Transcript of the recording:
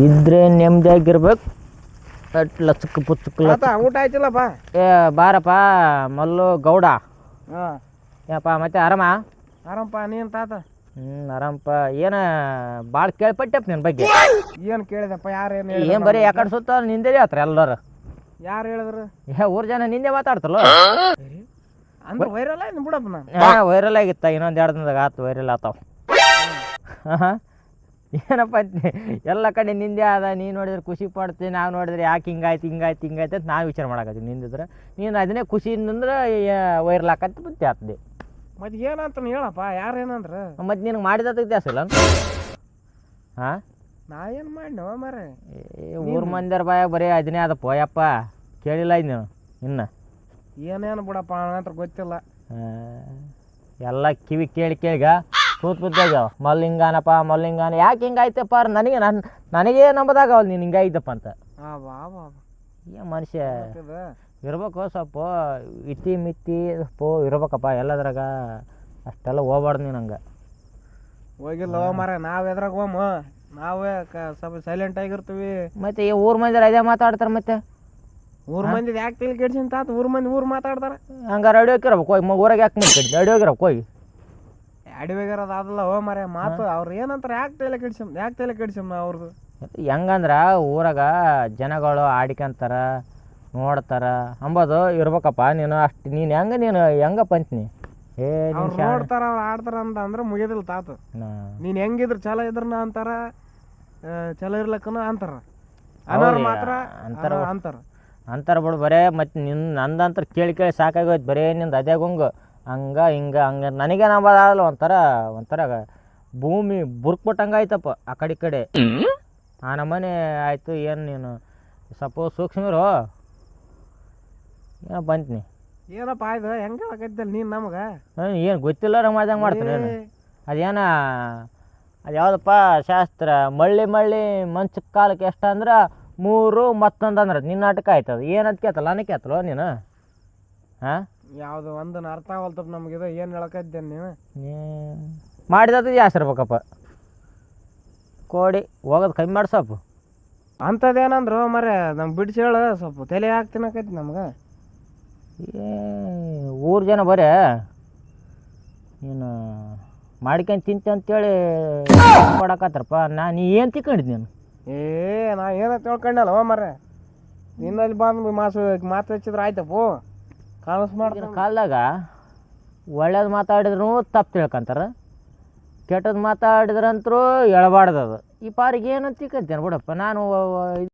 ಇದ್ರೆ ನೆಮ್ಮದಿಯಾಗಿರ್ಬೇಕು. ಲಚಕ್ ಪುಚ್ಚಕ್ ಊಟ ಆಯ್ತಿಲ್ಲಪ್ಪ. ಏ ಬಾರಪ್ಪ ಮಲ್ಲು ಗೌಡ. ಹಾಂ ಏನಪ್ಪ ಮತ್ತೆ ಆರಾಮ? ಆರಾಮಪ್ಪ. ನೀನು ತಾತ? ಆರಾಮಪ್ಪ. ಏನು ಭಾಳ ಕೇಳ್ಪಟ್ಟೆಪ್ಪ ನಿನ್ನ ಬಗ್ಗೆ. ಏನು ಕೇಳಿದಪ್ಪ? ಯಾರೇನು ಏನು ಬರೀ ಯಾಕಡೆ ಸುತ್ತ ನಿಂದೇ ಹೇಳ್ತಾರೆ ಎಲ್ಲರೂ. ಯಾರು ಹೇಳಿದ್ರು? ಊರ್ ಜನ ನಿಂದೆ ಮಾತಾಡ್ತಲ್ಲ. ಅಂದ್ರೆ ವೈರಲ್ ಆಯ್ತು ಬಿಡಪ್ಪ. ನಾನು ವೈರಲ್ ಆಗಿತ್ತ. ಇನ್ನೊಂದು 2 ದಿನದಾಗ ಆತು ವೈರಲ್ ಆತಾವ. ಹಾಂ ಏನಪ್ಪ ಎಲ್ಲ ಕಡೆ ನಿಂದೆ ಅದ. ನೀನು ನೋಡಿದ್ರೆ ಖುಷಿ ಪಡ್ತೀನಿ, ನಾವು ನೋಡಿದ್ರೆ ಯಾಕೆ ಹಿಂಗಾಯ್ತು ಅಂತ ನಾವು ವಿಚಾರ ಮಾಡಕತ್ತೀವಿ. ನಿಂದಿದ್ರೆ ನೀನು ಅದನ್ನೇ ಖುಷಿಯಿಂದಂದ್ರೆ ವೈರಲ್ ಆಕತ್ತಿ ಬುತ್ತಿ ಆಗ್ತದೆ. ಮತ್ತೆ ಏನಂತ ಹೇಳಪ್ಪ? ಯಾರು ಏನಂದ್ರೆ ಮತ್ತು ನಿನಗೆ ಮಾಡಿದ ಇತಿಹಾಸ ಇಲ್ಲ. ಹಾಂ ನಾ ಏನು ಮಾಡಿನವ ಮಾರೆ? ಊರ್ ಮಂದಿರ ಬಾಯಾಗ ಬರೀ ಅದನ್ನೇ ಅದಪ್ಪ ಯಪ್ಪ. ಕೇಳಿಲ್ಲ ನೀನು ಇನ್ನು ಏನೇನು ಬಿಡಪ್ಪ ನಂತರ ಗೊತ್ತಿಲ್ಲ. ಎಲ್ಲ ಕಿವಿ ಕೇಳಿಗ ಕೂತ್ ಬಿದ್ದಾಗ್ಯಾವ. ಮಲ್ಲಿಂಗಾನಪ್ಪ ಮಲ್ಲಿಂಗಾನ ಯಾಕೆ ಹಿಂಗಾಯ್ತಪ್ಪ ನನಗೇ ನಂಬದಾಗವಲ್ಲ ನೀನು ಹಿಂಗಾಯ್ತಪ್ಪ ಅಂತ. ಏನು ಮನುಷ್ಯ ಇರ್ಬೇಕು ಸ್ವಲ್ಪ ಇತಿ ಮಿತಿ ಇರ್ಬೇಕಪ್ಪ ಎಲ್ಲದ್ರಾಗ. ಅಷ್ಟೆಲ್ಲ ಹೋಗ್ಬಾರ್ದು ನೀನು ಹಂಗೆ. ಹೋಗಿಲ್ಲ ಮಾರ. ನಾವು ಎದ್ರಾಗ ಹೋಮ ನಾವೇ ಸ್ವಲ್ಪ ಸೈಲೆಂಟ್ ಆಗಿರ್ತೀವಿ. ಮತ್ತೆ ಈ ಊರ್ ಮಂದಿರ ಅದೇ ಮಾತಾಡ್ತಾರೆ. ಮತ್ತೆ ಊರ್ ಮಂದಿ ಯಾಕೆ ತಿಳಿ ಕೆಡ್ಸಿಂತ ಆತ? ಊರ್ ಮಂದಿ ಮಾತಾಡ್ತಾರೆ. ಹಂಗಾರೆ ಅಡಿಯೋಗಿರ್ಬೇಕು ಹೋಗಿ. ಊರಾಗ ಯಾಕೆ ಮತ್ತೆ ಅಡಿಯೋಗಿರ್ಬೇಕು ಹೋಗಿ. ಅಡಿಯೋಗಿರೋದು ಅದಲ್ಲ ಹೋ ಮರೆ ಮಾತು. ಅವ್ರು ಏನಂತಾರೆ? ಯಾಕೆ ತಲೆ ಕೆಡ್ಸಮ್ ಅವ್ರದ್ದು. ಹೆಂಗಂದ್ರೆ ಊರಾಗ ಜನಗಳು ಆಡಿಕಂತಾರ ನೋಡ್ತಾರ ಅಂಬೋದು ಇರ್ಬೇಕಪ್ಪ. ನೀನು ಅಷ್ಟು ನೀನು ಹೆಂಗಪ್ಪ ಅಂತೀನಿ. ಅವ್ರು ನೋಡ್ತಾರ ಅವ್ರು ಆಡ್ತಾರ ಅಂದ್ರೆ ಮುಗಿದಿಲ್ಲ ತಾತ. ನೀನು ಹೆಂಗಿದ್ರು ಚಲೋ ಇದ್ರನ ಅಂತಾರ, ಚಲೋ ಇರ್ಲಕ್ಕನ ಅಂತಾರ. ಮಾತ್ರ ಅಂತಾರ ಬಿಡು ಬರೇ. ಮತ್ತು ನಂದಂತರ ಕೇಳಿ ಸಾಕಾಗೋಯ್ತು. ಬರೇ ನಿಂದು ಅದೇ ಗುಂಗು ಹಂಗೆ ನನಗೆ ನಂಬೋದಾಗಲ್ಲ. ಒಂಥರ ಭೂಮಿ ಬುರ್ಕ್ಬಿಟ್ಟಂಗೆ ಆಯ್ತಪ್ಪ ಆ ಕಡೆ. ಆ ನಮ್ಮನೆ ಆಯಿತು. ಏನು ನೀನು ಸ್ವಲ್ಪ ಸೂಕ್ಷ್ಮಿರು ಏನೋ ಬಂತೀನಿ. ಏನಪ್ಪ ಆಯ್ತು? ಹೆಂಗೆ ಹೇಳಕತ್ತಿಲ್ಲ ನೀನು ನಮಗೆ? ಏನು ಗೊತ್ತಿಲ್ಲ ನಮ್ಮದಂಗೆ ಮಾಡ್ತೀನಿ. ಅದೇನ ಅದು ಯಾವುದಪ್ಪ ಶಾಸ್ತ್ರ? ಮಳ್ಳಿ ಮಂಚ ಕಾಲಕ್ಕೆ ಎಷ್ಟು ಅಂದ್ರೆ 3 ಮತ್ತೊಂದು ಅಂದ್ರೆ ನಿನ್ನ ನಾಟಕ ಆಯ್ತದ. ಏನಂತ ಕೇಳ್ತಲ್ಲ ನನಗೆ ಕೇಳ್ತಲ್ಲ ನೀನು. ಹಾಂ ಯಾವುದು ಒಂದನ್ನು ಅರ್ಥ ಆಗಲ್ತಪ್ಪ ನಮಗಿದು. ಏನು ಹೇಳಕತ್ತಿದ್ದೇನೆ ನೀನು? ಮಾಡಿದದು ಜಾಸ್ತಿ ಇರ್ಬೇಕಪ್ಪ. ಕೋಡಿ ಹೋಗೋದು ಕಮ್ಮಿ ಮಾಡಿ ಸ್ವಲ್ಪ. ಅಂಥದ್ದೇನಂದ್ರು ಮರೆ ನಮ್ಗೆ ಬಿಡಿಸಿ ಹೇಳು. ಸ್ವಲ್ಪ ತಲೆ ಹಾಕ್ತಿನಕೈತಿ ನಮ್ಗೆ. ಊರು ಜನ ಬರೇ ನೀನು ಮಾಡ್ಕೊಂಡು ತಿಂತ ಅಂತೇಳಿ ಕೊಡಕತ್ತಾರಪ್ಪ. ನೀ ಏನು ತಿಳ್ಕೊಂಡಿದ್ದು ನೀನು? ನಾ ಏನೋ ತಿಳ್ಕೊಂಡಲ್ಲ ಮರೆ. ನಿನ್ನಲ್ಲಿ ಬಂದು ಮಾತು ಹಚ್ಚಿದ್ರೆ ಆಯ್ತಪ್ಪು. ಕಾಣಿಸ್ ಮಾಡ್ತೀನಿ. ಕಾಲದಾಗ ಒಳ್ಳೇದು ಮಾತಾಡಿದ್ರು ತಪ್ಪು ತಿಳ್ಕೊಂತಾರೆ, ಕೆಟ್ಟದ್ದು ಮಾತಾಡಿದ್ರಂತರೂ ಎಳಬಾರ್ದು. ಅದು ಈ ಪಾರಿಗೆ ಏನಂತ ತಿಳ್ಕೊಂತೇನೆ ಬಿಡಪ್ಪ ನಾನು.